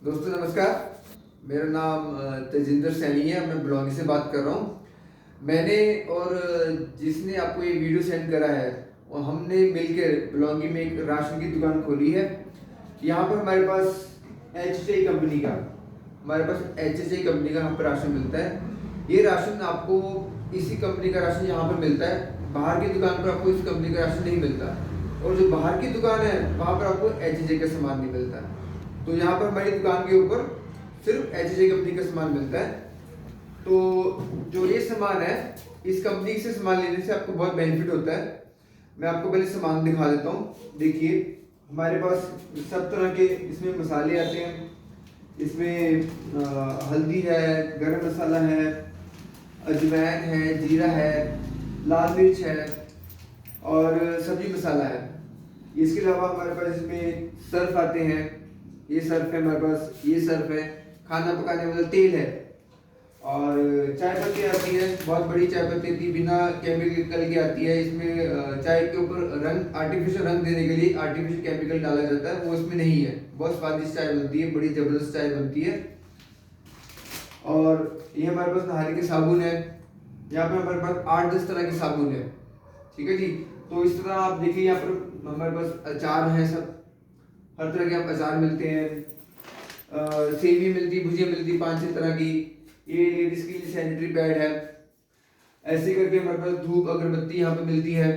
दोस्तों नमस्कार। मेरा नाम तेजिंदर सैनी है। मैं बलौनी से बात कर रहा हूँ। मैंने और जिसने आपको ये वीडियो सेंड करा है और हमने मिलकर बलौनी में एक राशन की दुकान खोली है। यहाँ पर हमारे पास HHI कंपनी का यहाँ पर राशन मिलता है। ये राशन आपको इसी कंपनी का राशन यहाँ पर मिलता है। बाहर की दुकान पर आपको इस कंपनी का राशन नहीं मिलता, और जो बाहर की दुकान है वहाँ पर आपको HHI का सामान नहीं मिलता। तो यहाँ पर हमारी दुकान के ऊपर सिर्फ HHI कंपनी का सामान मिलता है। तो जो ये सामान है, इस कंपनी से सामान लेने से आपको बहुत बेनिफिट होता है। मैं आपको पहले सामान दिखा देता हूँ। देखिए, हमारे पास सब तरह के इसमें मसाले आते हैं। इसमें हल्दी है, गरम मसाला है, अजवाइन है, जीरा है, लाल मिर्च है और सब्जी मसाला है। इसके अलावा हमारे पास इसमें सर्फ आते हैं। ये सर्फ है हमारे पास, ये सर्फ है, खाना पकाने वाला तेल है, और चाय पत्ती आती है। बहुत बड़ी चाय पत्ती आती है, बिना केमिकल की आती है। इसमें चाय के ऊपर रंग, आर्टिफिशियल रंग देने के लिए आर्टिफिशियल केमिकल डाला जाता है, वो इसमें नहीं है। बहुत स्वादिष्ट चाय बनती है, बड़ी जबरदस्त चाय बनती है। और ये हमारे पास नहाने के साबुन है। यहाँ पे हमारे पास 8-10 तरह के साबुन है। ठीक है जी। तो इस तरह आप देखिए, यहाँ पर हमारे पास अचार है, सब हर तरह के आप अचार मिलते हैं। सेवी मिलती है, भुजिया मिलती है 5-6 तरह की। ये लेडीज के लिए सैनिटरी पैड है। ऐसे करके हमारे पास धूप अगरबत्ती यहाँ पे मिलती है।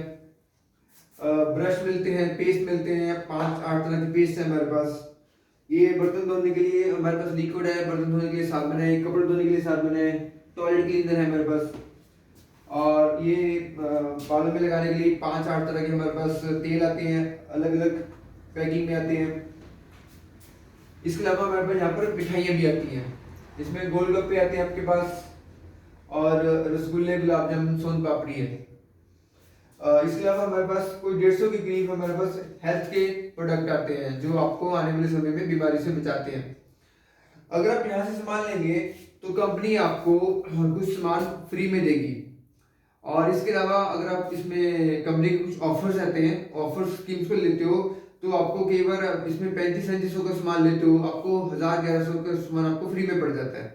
ब्रश मिलते हैं, पेस्ट मिलते हैं, 5-8 तरह की पेस्ट है हमारे पास। ये बर्तन धोने के लिए हमारे पास लिक्विड है, बर्तन धोने के लिए साबुन है, कपड़े धोने के लिए साबुन है, टॉयलेट क्लीनर है हमारे पास। और ये बालों में लगाने के लिए 5-8 तरह के हमारे पास तेल आते हैं, अलग अलग पैकिंग में आते हैं। इसके अलावा हमारे पास यहाँ पर मिठाइयाँ भी आती हैं। इसमें गोलगप्पे आते हैं आपके पास, और रसगुल्ले, गुलाब जामुन, सोन पापड़ी है। इसके अलावा हमारे पास कोई 150 के करीब हमारे पास हेल्थ के प्रोडक्ट आते हैं, जो आपको आने वाले समय में बीमारी से बचाते हैं। अगर आप यहाँ से सामान लेंगे तो कंपनी आपको कुछ सामान फ्री में देगी। और इसके अलावा अगर आप इसमें कंपनी के कुछ ऑफर्स आते हैं, ऑफर स्कीम्स को लेते हो, तो आपको कई बार इसमें 35-37 का सामान लेते हो, आपको 1000-1100 का सामान आपको फ्री में पड़ जाता है।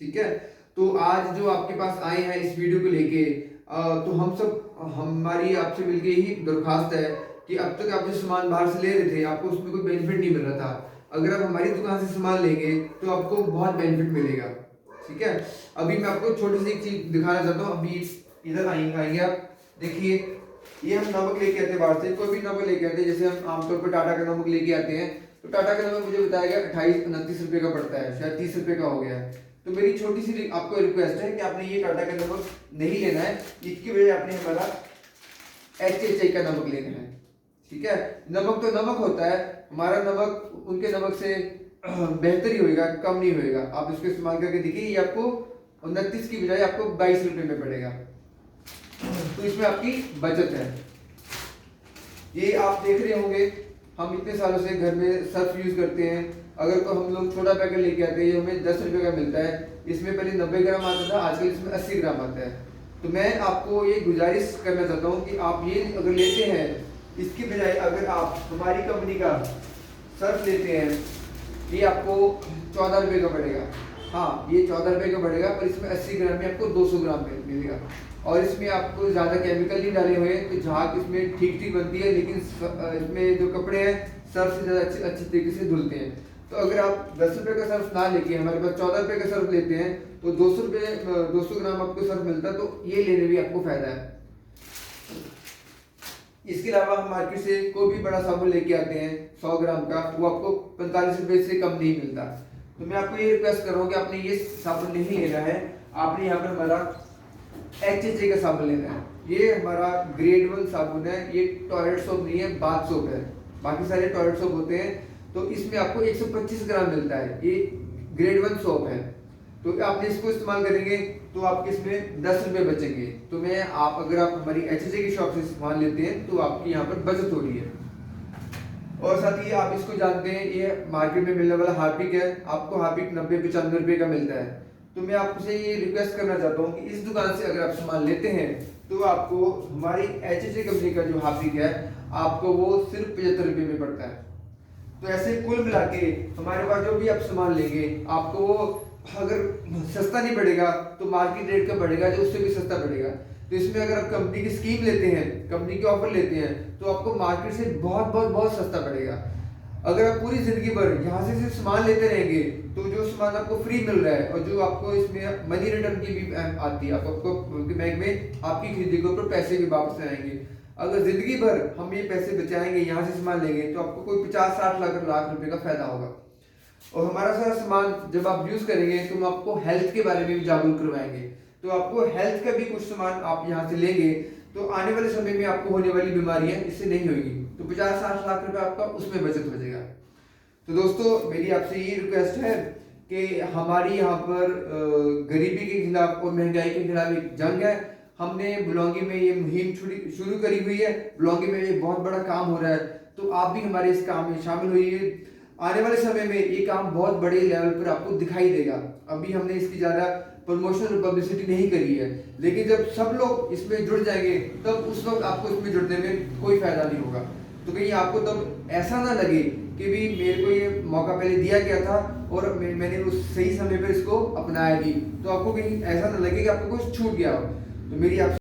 ठीक है। तो आज जो आपके पास आए हैं इस वीडियो को लेके, तो हम सब, हमारी आपसे मिलके ही दरख्वास्त है कि अब तक आप जो सामान बाहर से ले रहे थे, आपको उसमें कोई बेनिफिट नहीं मिल रहा था। अगर आप हमारी दुकान से सामान लेंगे तो आपको बहुत बेनिफिट मिलेगा। ठीक है। अभी मैं आपको छोटी सी एक चीज दिखाना चाहता हूँ। अभी इधर आएंगे आप, देखिए, ये हम नमक लेके आते हैं बाहर से। कोई भी नमक लेके आते हैं, जैसे हम आमतौर पर टाटा का नमक लेके आते हैं, तो टाटा का नमक मुझे बताया गया 28-29 रुपए का पड़ता है, शायद 30 रुपए का हो गया है। तो मेरी छोटी सी आपको रिक्वेस्ट है कि आपने ये टाटा का नमक नहीं लेना है, इसकी वजह आपने हमारा HHI का नमक लेना है। ठीक है। नमक तो नमक होता है, हमारा नमक उनके नमक से बेहतर ही होएगा, कम नहीं होएगा। आप इसको इस्तेमाल करके देखिए, ये आपको 29 की बजाय आपको 22 रुपए में पड़ेगा। तो इसमें आपकी बचत है। ये आप देख रहे होंगे, हम इतने सालों से घर में सर्फ यूज करते हैं। अगर तो हम लोग छोटा पैकेट लेके आते हैं, ये हमें 10 रुपए का मिलता है। इसमें पहले 90 ग्राम आता था, आजकल इसमें 80 ग्राम आता है। तो मैं आपको ये गुजारिश करना चाहता हूँ कि आप ये अगर लेते हैं, इसकी बजाय अगर आप हमारी कंपनी का सर्फ लेते हैं, ये आपको 14 रुपए का पड़ेगा। हाँ, ये 14 रुपए का पड़ेगा, पर इसमें 80 ग्राम में आपको 200 ग्राम मिलेगा। और इसमें आपको ज़्यादा केमिकल नहीं डाले हुए, तो झाग इसमें ठीक ठीक बनती है, लेकिन इसमें जो कपड़े हैं सर्फ से ज़्यादा अच्छी तरीके से धुलते हैं। तो अगर आप 10 रुपए का सर्फ ना लेके हमारे पास 14 रुपए का सर्फ लेते हैं, तो 200 ग्राम आपको सर्फ मिलता है। तो ये लेने भी आपको फायदा है। इसके अलावा हम मार्केट से कोई भी बड़ा साबुन लेके आते हैं 100 ग्राम का, वो आपको 45 रुपए से कम नहीं मिलता। तो मैं आपको ये रिक्वेस्ट कर रहा हूँ कि आपने ये साबुन नहीं लेना है, आपने यहाँ पर हमारा HHI का साबुन लेना है। ये हमारा ग्रेड 1 साबुन है। ये टॉयलेट सोप नहीं है, बाथ सोप है। बाकी सारे टॉयलेट सोप होते हैं, तो इसमें आपको 125 ग्राम मिलता है। ये ग्रेड 1 सोप है। तो आपने इसको इस्तेमाल करेंगे तो आपके इसमें 10 रुपए बचेंगे। तो मैं अगर आप हमारी HHI की शॉप से सामान लेते हैं तो आपकी यहाँ पर बचत हो रही है। और साथ ही आप इसको जानते हैं, ये मार्केट में मिलने वाला हार्पिक है। आपको हार्पिक 90-95 रुपए का मिलता है। तो मैं आपसे ये रिक्वेस्ट करना चाहता हूँ कि इस दुकान से अगर आप सामान लेते हैं तो आपको हमारी HHI कंपनी का जो हार्पिक है, आपको वो सिर्फ 75 रुपए में पड़ता है। तो ऐसे कुल मिला के हमारे पास जो भी आप सामान लेंगे आपको वो अगर सस्ता नहीं पड़ेगा तो मार्केट रेट का पड़ेगा, जो उससे भी सस्ता पड़ेगा। तो इसमें अगर आप कंपनी की स्कीम लेते हैं, कंपनी के ऑफर लेते हैं, तो आपको मार्केट से बहुत बहुत बहुत सस्ता पड़ेगा। अगर आप पूरी जिंदगी भर यहाँ से सिर्फ सामान लेते रहेंगे तो जो सामान आपको फ्री मिल रहा है और जो आपको इसमें मनी रिटर्न की भी आती है, आपको बैंक में आपकी खरीदी के ऊपर पैसे भी वापस आएंगे। अगर जिंदगी भर हम ये पैसे बचाएंगे, यहाँ से सामान लेंगे, तो आपको कोई 50-60 लाख रुपए का फायदा होगा। और हमारा सारा सामान जब आप यूज करेंगे तो हम आपको हेल्थ के बारे में भी जागरूक करवाएंगे। तो आपको हेल्थ का भी कुछ सामान आप यहाँ से लेंगे तो आने वाले समय में आपको होने वाली बीमारियां इससे नहीं होगी। तो 50-60 लाख रुपए आपका उसमें बचत हो जाएगा। तो दोस्तों मेरी आपसे ये रिक्वेस्ट है कि हमारी यहाँ पर गरीबी के खिलाफ और महंगाई के खिलाफ एक जंग है। हमने बुलौंगी में ये मुहिम शुरू करी हुई है। बुलौंगी में ये बहुत बड़ा काम हो रहा है, तो आप भी हमारे इस काम में शामिल होइए। आने वाले समय में ये काम बहुत बड़े लेवल पर आपको दिखाई देगा। अभी हमने इसकी ज़्यादा प्रमोशन और पब्लिसिटी नहीं करी है, लेकिन जब सब लोग इसमें जुड़ जाएंगे तब उस वक्त आपको इसमें जुड़ने में कोई फायदा नहीं होगा। तो कहीं आपको तब ऐसा ना लगे कि भी मेरे को ये मौका पहले दिया गया था और मैंने उस सही समय पर इसको अपनाया भी, तो आपको कहीं ऐसा ना लगे कि आपको कुछ छूट गया हो। तो मेरी आप